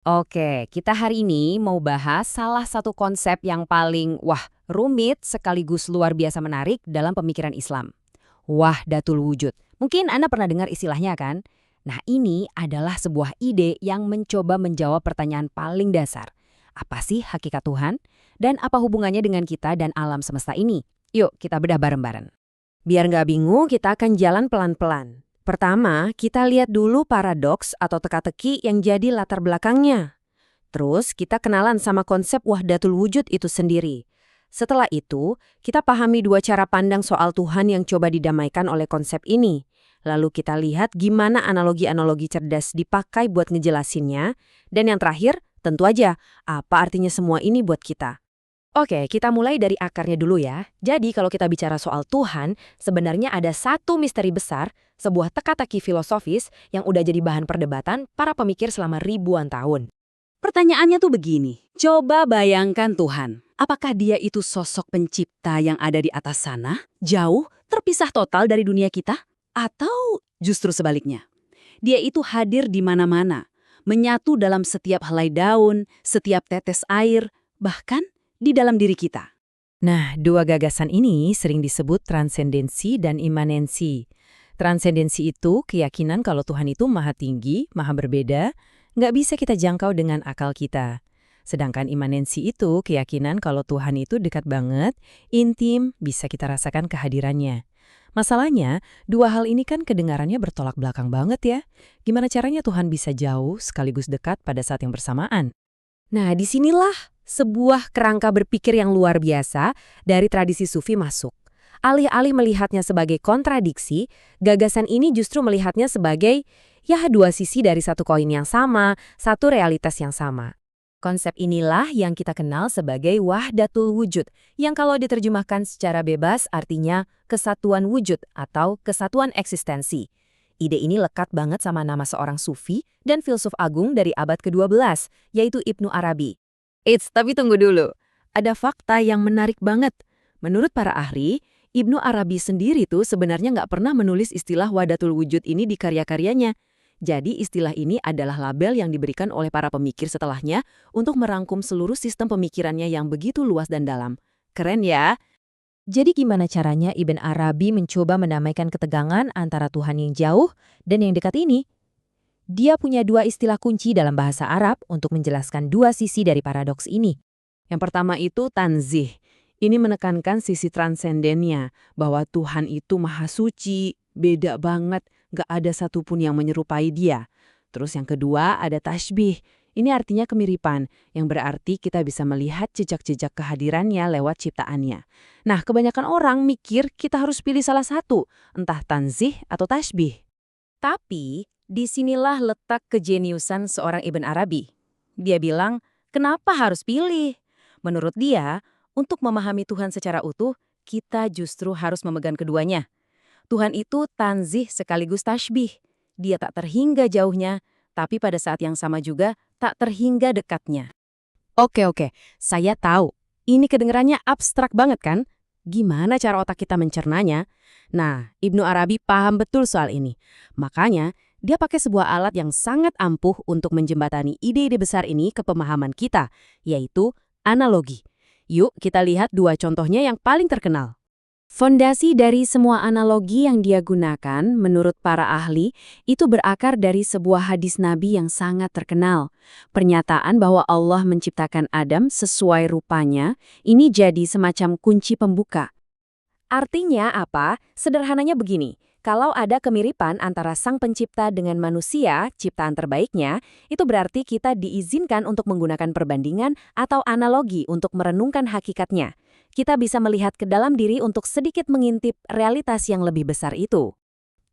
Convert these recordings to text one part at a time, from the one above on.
Oke, kita hari ini mau bahas salah satu konsep yang paling, rumit sekaligus luar biasa menarik dalam pemikiran Islam. Wahdatul wujud. Mungkin Anda pernah dengar istilahnya kan? Nah, ini adalah sebuah ide yang mencoba menjawab pertanyaan paling dasar. Apa sih hakikat Tuhan? Dan apa hubungannya dengan kita dan alam semesta ini? Yuk, kita bedah bareng-bareng. Biar nggak bingung, kita akan jalan pelan-pelan. Pertama, kita lihat dulu paradoks atau teka-teki yang jadi latar belakangnya. Terus, kita kenalan sama konsep wahdatul wujud itu sendiri. Setelah itu, kita pahami dua cara pandang soal Tuhan yang coba didamaikan oleh konsep ini. Lalu kita lihat gimana analogi-analogi cerdas dipakai buat ngejelasinnya. Dan yang terakhir, tentu aja, apa artinya semua ini buat kita. Oke, kita mulai dari akarnya dulu ya. Jadi kalau kita bicara soal Tuhan, sebenarnya ada satu misteri besar, sebuah teka-teki filosofis yang udah jadi bahan perdebatan para pemikir selama ribuan tahun. Pertanyaannya tuh begini, coba bayangkan Tuhan. Apakah dia itu sosok pencipta yang ada di atas sana, jauh, terpisah total dari dunia kita? Atau justru sebaliknya? Dia itu hadir di mana-mana, menyatu dalam setiap helai daun, setiap tetes air, bahkan di dalam diri kita. Nah, dua gagasan ini sering disebut transendensi dan imanensi. Transendensi itu keyakinan kalau Tuhan itu maha tinggi, maha berbeda, nggak bisa kita jangkau dengan akal kita. Sedangkan imanensi itu keyakinan kalau Tuhan itu dekat banget, intim, bisa kita rasakan kehadirannya. Masalahnya, dua hal ini kan kedengarannya bertolak belakang banget ya. Gimana caranya Tuhan bisa jauh sekaligus dekat pada saat yang bersamaan? Nah, disinilah sebuah kerangka berpikir yang luar biasa dari tradisi sufi masuk. Alih-alih melihatnya sebagai kontradiksi, gagasan ini justru melihatnya sebagai dua sisi dari satu koin yang sama, satu realitas yang sama. Konsep inilah yang kita kenal sebagai wahdatul wujud, yang kalau diterjemahkan secara bebas artinya kesatuan wujud atau kesatuan eksistensi. Ide ini lekat banget sama nama seorang sufi dan filsuf agung dari abad ke-12, yaitu Ibnu Arabi. Tapi tunggu dulu. Ada fakta yang menarik banget. Menurut para ahli, Ibnu Arabi sendiri tuh sebenarnya nggak pernah menulis istilah wahdatul wujud ini di karya-karyanya. Jadi istilah ini adalah label yang diberikan oleh para pemikir setelahnya untuk merangkum seluruh sistem pemikirannya yang begitu luas dan dalam. Keren ya? Jadi gimana caranya Ibn Arabi mencoba mendamaikan ketegangan antara Tuhan yang jauh dan yang dekat ini? Dia punya dua istilah kunci dalam bahasa Arab untuk menjelaskan dua sisi dari paradoks ini. Yang pertama itu tanzih. Ini menekankan sisi transendennya, bahwa Tuhan itu maha suci, beda banget, gak ada satupun yang menyerupai dia. Terus yang kedua ada tashbih. Ini artinya kemiripan, yang berarti kita bisa melihat jejak-jejak kehadirannya lewat ciptaannya. Nah, kebanyakan orang mikir kita harus pilih salah satu, entah tanzih atau tashbih. Tapi, disinilah letak kejeniusan seorang Ibn Arabi. Dia bilang, kenapa harus pilih? Menurut dia, untuk memahami Tuhan secara utuh, kita justru harus memegang keduanya. Tuhan itu tanzih sekaligus tashbih. Dia tak terhingga jauhnya, tapi pada saat yang sama juga tak terhingga dekatnya. Oke, saya tahu. Ini kedengarannya abstrak banget kan? Gimana cara otak kita mencernanya? Nah, Ibnu Arabi paham betul soal ini. Makanya, dia pakai sebuah alat yang sangat ampuh untuk menjembatani ide-ide besar ini ke pemahaman kita, yaitu analogi. Yuk, kita lihat dua contohnya yang paling terkenal. Fondasi dari semua analogi yang dia gunakan, menurut para ahli, itu berakar dari sebuah hadis Nabi yang sangat terkenal. Pernyataan bahwa Allah menciptakan Adam sesuai rupanya, ini jadi semacam kunci pembuka. Artinya apa? Sederhananya begini, kalau ada kemiripan antara sang pencipta dengan manusia, ciptaan terbaiknya, itu berarti kita diizinkan untuk menggunakan perbandingan atau analogi untuk merenungkan hakikatnya. Kita bisa melihat ke dalam diri untuk sedikit mengintip realitas yang lebih besar itu.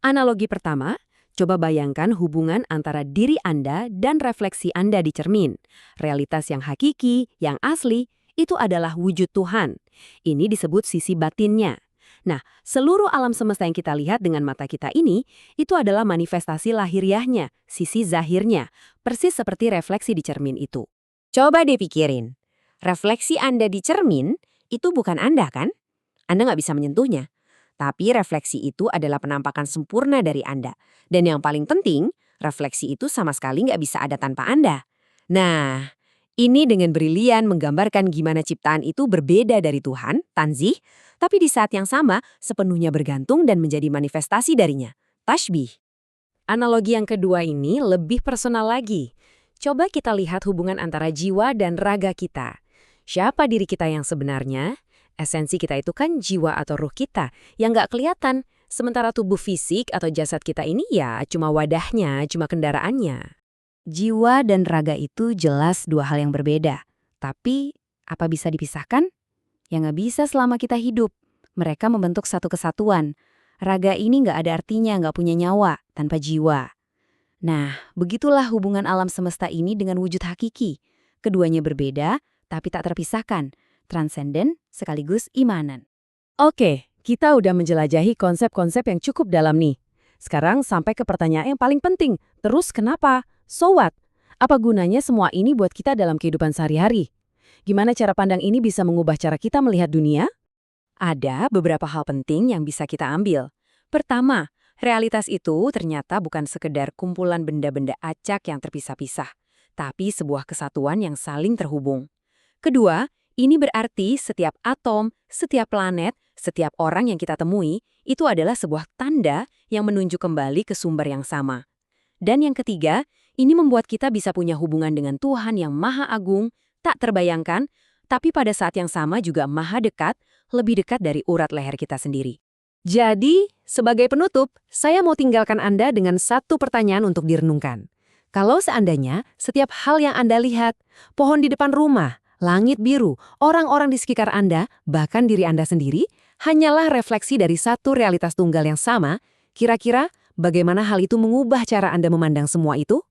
Analogi pertama, coba bayangkan hubungan antara diri Anda dan refleksi Anda di cermin. Realitas yang hakiki, yang asli, itu adalah wujud Tuhan. Ini disebut sisi batinnya. Nah, seluruh alam semesta yang kita lihat dengan mata kita ini, itu adalah manifestasi lahiriahnya, sisi zahirnya, persis seperti refleksi di cermin itu. Coba dipikirin, refleksi Anda di cermin, itu bukan Anda kan? Anda nggak bisa menyentuhnya. Tapi refleksi itu adalah penampakan sempurna dari Anda. Dan yang paling penting, refleksi itu sama sekali nggak bisa ada tanpa Anda. Nah, ini dengan brilian menggambarkan gimana ciptaan itu berbeda dari Tuhan, tanzih, tapi di saat yang sama sepenuhnya bergantung dan menjadi manifestasi darinya, tashbih. Analogi yang kedua ini lebih personal lagi. Coba kita lihat hubungan antara jiwa dan raga kita. Siapa diri kita yang sebenarnya? Esensi kita itu kan jiwa atau ruh kita yang nggak kelihatan. Sementara tubuh fisik atau jasad kita ini ya cuma wadahnya, cuma kendaraannya. Jiwa dan raga itu jelas dua hal yang berbeda. Tapi, apa bisa dipisahkan? Ya nggak bisa selama kita hidup. Mereka membentuk satu kesatuan. Raga ini nggak ada artinya, nggak punya nyawa, tanpa jiwa. Nah, begitulah hubungan alam semesta ini dengan wujud hakiki. Keduanya berbeda, tapi tak terpisahkan. Transenden sekaligus imanan. Oke, kita udah menjelajahi konsep-konsep yang cukup dalam nih. Sekarang sampai ke pertanyaan yang paling penting. Terus kenapa? So what? Apa gunanya semua ini buat kita dalam kehidupan sehari-hari? Gimana cara pandang ini bisa mengubah cara kita melihat dunia? Ada beberapa hal penting yang bisa kita ambil. Pertama, realitas itu ternyata bukan sekedar kumpulan benda-benda acak yang terpisah-pisah, tapi sebuah kesatuan yang saling terhubung. Kedua, ini berarti setiap atom, setiap planet, setiap orang yang kita temui, itu adalah sebuah tanda yang menunjuk kembali ke sumber yang sama. Dan yang ketiga, ini membuat kita bisa punya hubungan dengan Tuhan yang Maha Agung, tak terbayangkan, tapi pada saat yang sama juga maha dekat, lebih dekat dari urat leher kita sendiri. Jadi, sebagai penutup, saya mau tinggalkan Anda dengan satu pertanyaan untuk direnungkan. Kalau seandainya setiap hal yang Anda lihat, pohon di depan rumah, langit biru, orang-orang di sekitar Anda, bahkan diri Anda sendiri, hanyalah refleksi dari satu realitas tunggal yang sama, kira-kira bagaimana hal itu mengubah cara Anda memandang semua itu?